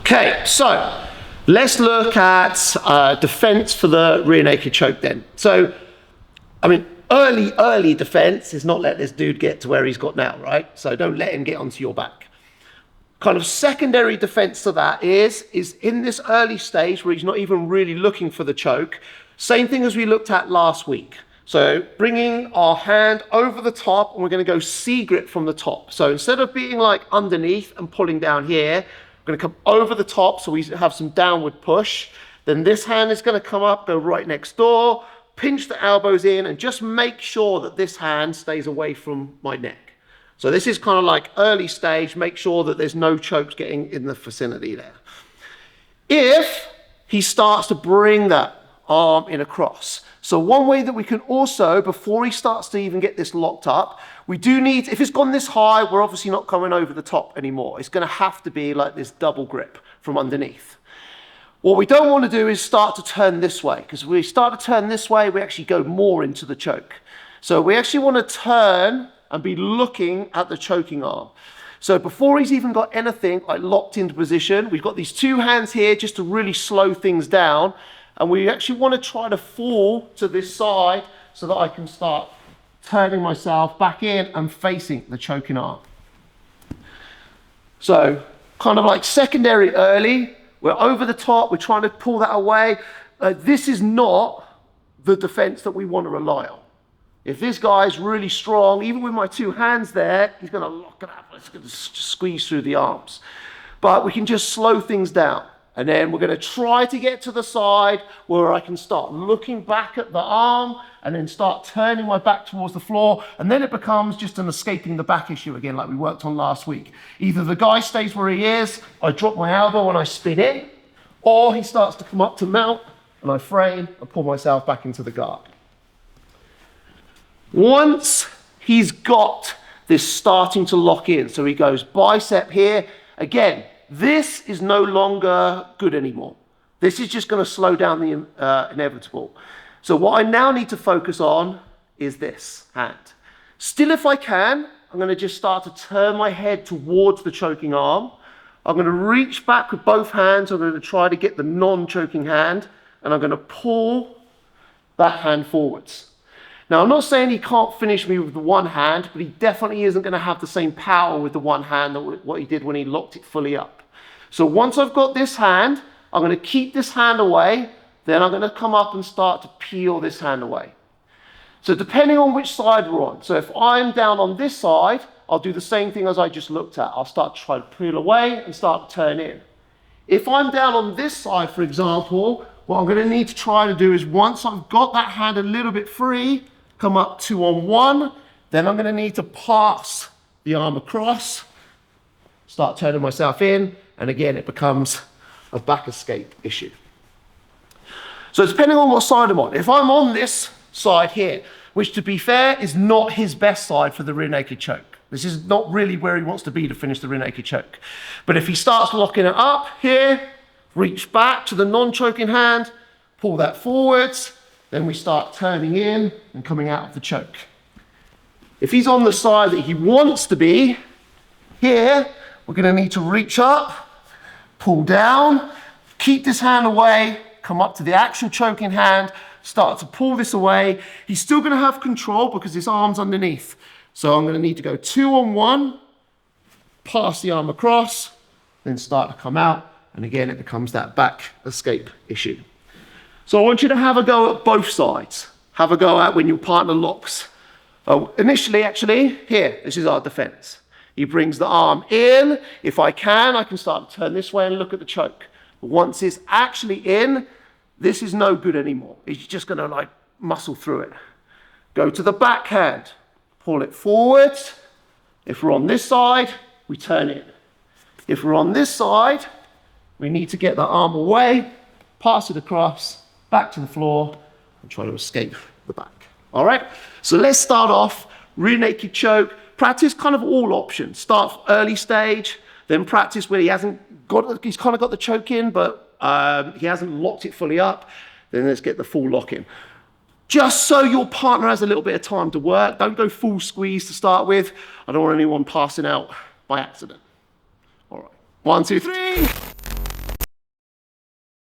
Okay, so let's look at defense for the rear naked choke then. So, I mean, early defense is not let this dude get to where he's got now, right? So don't let him get onto your back. Kind of secondary defense to that is in this early stage where he's not even really looking for the choke. Same thing as we looked at last week. So bringing our hand over the top, and we're going to go C grip from the top. So instead of being like underneath and pulling down here, we're going to come over the top so we have some downward push. Then this hand is going to come up, go right next door, pinch the elbows in, and just make sure that this hand stays away from my neck. So this is kind of like early stage, make sure that there's no chokes getting in the vicinity there. If he starts to bring that arm in across. So one way that we can also, before he starts to even get this locked up, we do need, if it's gone this high, we're obviously not coming over the top anymore. It's going to have to be like this double grip from underneath. What we don't want to do is start to turn this way, because if we start to turn this way, we actually go more into the choke. So we actually want to turn and be looking at the choking arm. So before he's even got anything like locked into position, we've got these two hands here just to really slow things down. And we actually want to try to fall to this side so that I can start turning myself back in and facing the choking arm. So kind of like secondary early, we're over the top, we're trying to pull that away. This is not the defense that we want to rely on. If this guy's really strong, even with my two hands there, he's going to lock it up. It's going to squeeze through the arms. But we can just slow things down. And then we're going to try to get to the side where I can start looking back at the arm and then start turning my back towards the floor. And then it becomes just an escaping the back issue again, like we worked on last week. Either the guy stays where he is, I drop my elbow and I spin in, or he starts to come up to mount and I frame and pull myself back into the guard. Once he's got this starting to lock in, so he goes bicep here, again, this is no longer good anymore. This is just going to slow down the inevitable. So what I now need to focus on is this hand. Still, if I can, I'm going to just start to turn my head towards the choking arm. I'm going to reach back with both hands. I'm going to try to get the non-choking hand, and I'm going to pull that hand forwards. Now, I'm not saying he can't finish me with the one hand, but he definitely isn't going to have the same power with the one hand that what he did when he locked it fully up. So once I've got this hand, I'm going to keep this hand away, then I'm going to come up and start to peel this hand away. So depending on which side we're on, so if I'm down on this side, I'll do the same thing as I just looked at. I'll start to try to peel away and start to turn in. If I'm down on this side, for example, what I'm going to need to try to do is once I've got that hand a little bit free, come up 2-on-1, then I'm going to need to pass the arm across, start turning myself in, and again, it becomes a back escape issue. So depending on what side I'm on, if I'm on this side here, which to be fair is not his best side for the rear naked choke. This is not really where he wants to be to finish the rear naked choke. But if he starts locking it up here, reach back to the non-choking hand, pull that forwards, then we start turning in and coming out of the choke. If he's on the side that he wants to be, here, we're going to need to reach up, pull down, keep this hand away, come up to the actual choking hand, start to pull this away. He's still going to have control because his arm's underneath. So I'm going to need to go 2-on-1, pass the arm across, then start to come out. And again, it becomes that back escape issue. So I want you to have a go at both sides. Have a go at when your partner locks. Initially, actually, here, this is our defense. He brings the arm in. If I can start to turn this way and look at the choke. But once it's actually in, this is no good anymore. He's just going to like muscle through it. Go to the backhand. Pull it forward. If we're on this side, we turn in. If we're on this side, we need to get the arm away, pass it across, back to the floor, and try to escape the back. All right? So let's start off, rear naked choke. Practice kind of all options. Start early stage, then practice where he's kind of got the choke in, but he hasn't locked it fully up. Then let's get the full lock in. Just so your partner has a little bit of time to work. Don't go full squeeze to start with. I don't want anyone passing out by accident. All right, 1, 2, 3.